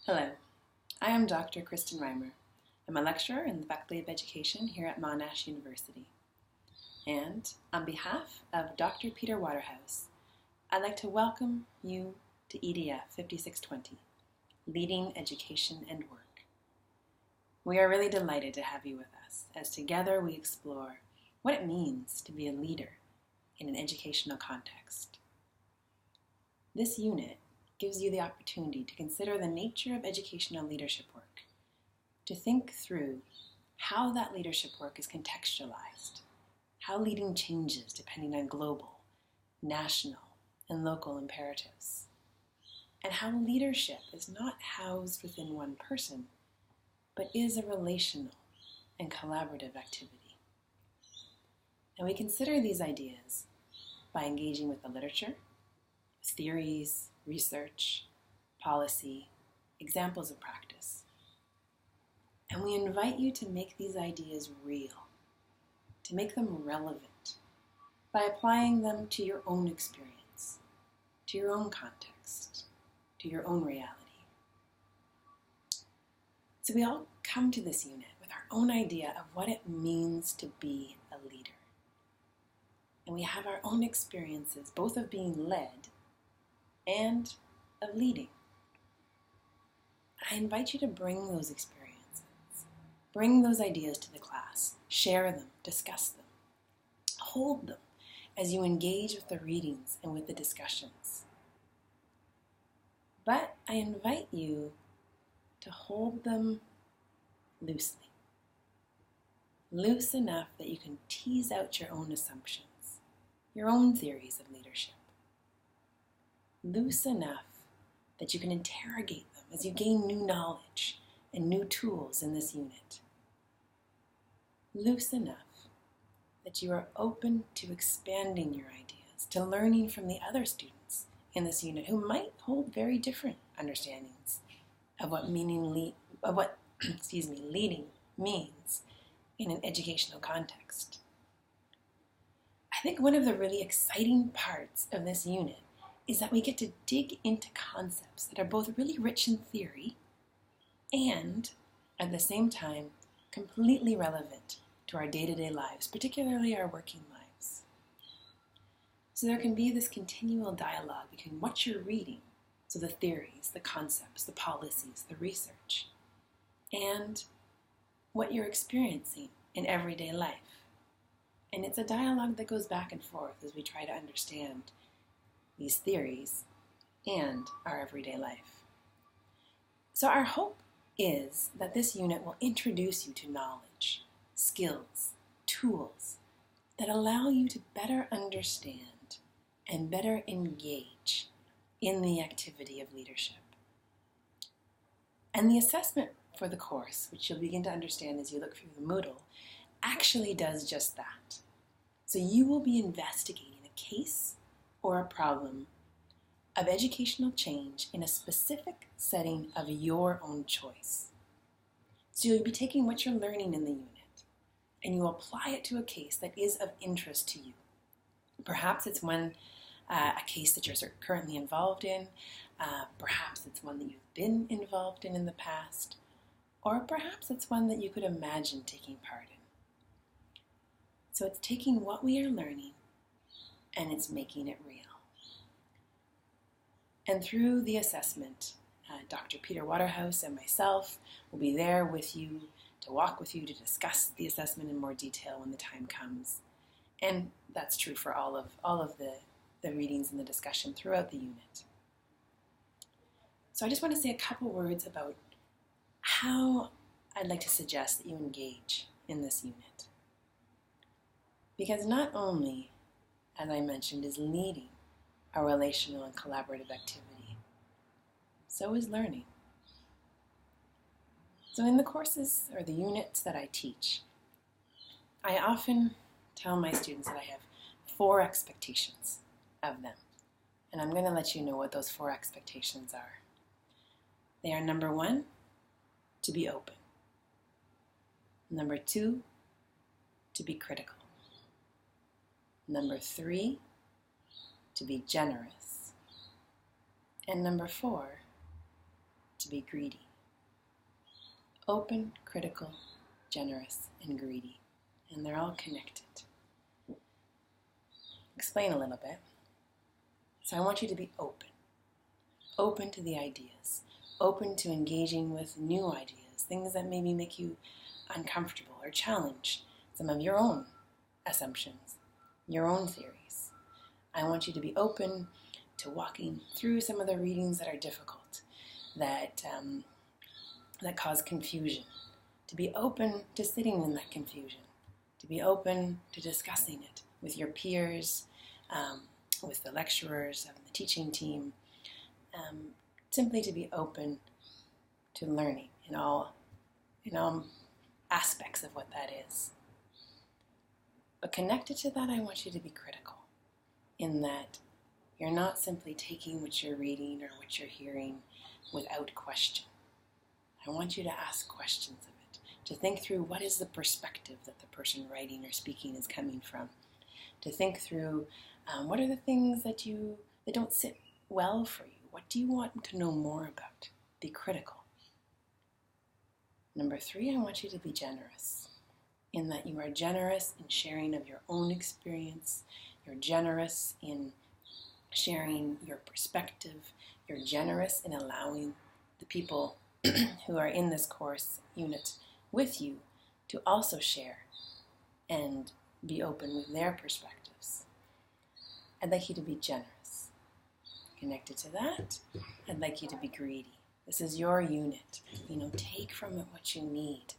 Hello, I am Dr. Kristin Reimer. I'm a lecturer in the Faculty of Education here at Monash University. And on behalf of Dr. Peter Waterhouse, I'd like to welcome you to EDF5620, Leading Education and Work. We are really delighted to have you with us as together we explore what it means to be a leader in an educational context. This unit gives you the opportunity to consider the nature of educational leadership work, to think through how that leadership work is contextualized, how leading changes depending on global, national, and local imperatives, and how leadership is not housed within one person, but is a relational and collaborative activity. And we consider these ideas by engaging with the literature, theories, research, policy, examples of practice. And we invite you to make these ideas real, to make them relevant, by applying them to your own experience, to your own context, to your own reality. So we all come to this unit with our own idea of what it means to be a leader. And we have our own experiences, both of being led and of leading. I invite you to bring those experiences, bring those ideas to the class, share them, discuss them, hold them as you engage with the readings and with the discussions. But I invite you to hold them loosely, loose enough that you can tease out your own assumptions, your own theories of leadership. Loose enough that you can interrogate them as you gain new knowledge and new tools in this unit. Loose enough that you are open to expanding your ideas, to learning from the other students in this unit who might hold very different understandings of what leading means in an educational context. I think one of the really exciting parts of this unit is that we get to dig into concepts that are both really rich in theory and, at the same time, completely relevant to our day-to-day lives, particularly our working lives. So there can be this continual dialogue between what you're reading, so the theories, the concepts, the policies, the research, and what you're experiencing in everyday life. And it's a dialogue that goes back and forth as we try to understand these theories and our everyday life. So our hope is that this unit will introduce you to knowledge, skills, tools that allow you to better understand and better engage in the activity of leadership. And the assessment for the course, which you'll begin to understand as you look through the Moodle, actually does just that. So you will be investigating a case or a problem of educational change in a specific setting of your own choice. So you'll be taking what you're learning in the unit and you apply it to a case that is of interest to you. Perhaps it's a case that you're currently involved in, perhaps it's one that you've been involved in the past, or perhaps it's one that you could imagine taking part in. So it's taking what we are learning and it's making it real. And through the assessment, Dr. Peter Waterhouse and myself will be there with you, to walk with you, to discuss the assessment in more detail when the time comes. And that's true for all of the readings and the discussion throughout the unit. So I just want to say a couple words about how I'd like to suggest that you engage in this unit. Because not only, as I mentioned, is leading a relational and collaborative activity, so is learning. So in the courses or the units that I teach, I often tell my students that I have 4 expectations of them. And I'm going to let you know what those 4 expectations are. They are: number 1, to be open. Number 2, to be critical. Number 3, to be generous. And number 4, to be greedy. Open, critical, generous, and greedy. And they're all connected. Explain a little bit. So I want you to be open. Open to the ideas. Open to engaging with new ideas. Things that maybe make you uncomfortable or challenge some of your own assumptions, your own theories. I want you to be open to walking through some of the readings that are difficult, that cause confusion. To be open to sitting in that confusion. To be open to discussing it with your peers, with the lecturers and the teaching team. Simply to be open to learning in all aspects of what that is. But connected to that, I want you to be critical, in that you're not simply taking what you're reading or what you're hearing without question. I want you to ask questions of it, to think through what is the perspective that the person writing or speaking is coming from, to think through what are the things that don't sit well for you. What do you want to know more about? Be critical. Number 3, I want you to be generous, in that you are generous in sharing of your own experience. You're generous in sharing your perspective. You're generous in allowing the people who are in this course unit with you to also share and be open with their perspectives. I'd like you to be generous. Connected to that, I'd like you to be greedy. This is your unit. Take from it what you need.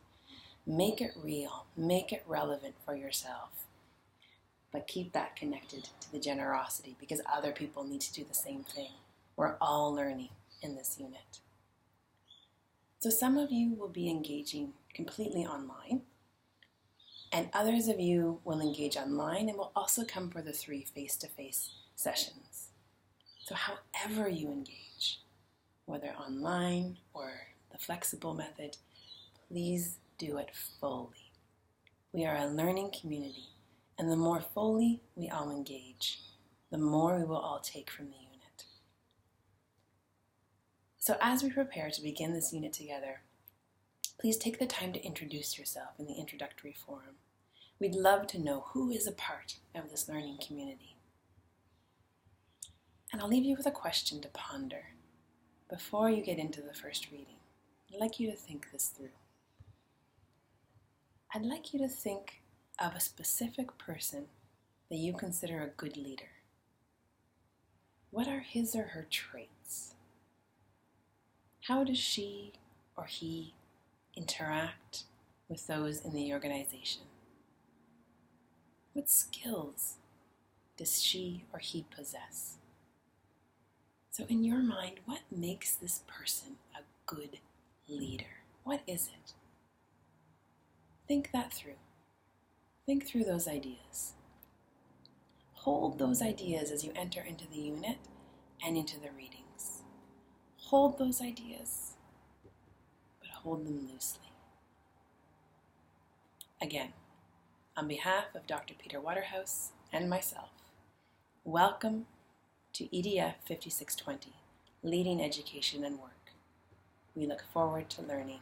Make it real. Make it relevant for yourself. But keep that connected to the generosity, because other people need to do the same thing. We're all learning in this unit. So some of you will be engaging completely online, and others of you will engage online and will also come for the 3 face-to-face sessions. So however you engage, whether online or the flexible method, please do it fully. We are a learning community, and the more fully we all engage, the more we will all take from the unit. So as we prepare to begin this unit together, please take the time to introduce yourself in the introductory forum. We'd love to know who is a part of this learning community. And I'll leave you with a question to ponder before you get into the first reading. I'd like you to think this through. I'd like you to think of a specific person that you consider a good leader. What are his or her traits? How does she or he interact with those in the organization? What skills does she or he possess? So in your mind, what makes this person a good leader? What is it? Think that through. Think through those ideas. Hold those ideas as you enter into the unit and into the readings. Hold those ideas, but hold them loosely. Again, on behalf of Dr. Peter Waterhouse and myself, welcome to EDF5620, Leading Education and Work. We look forward to learning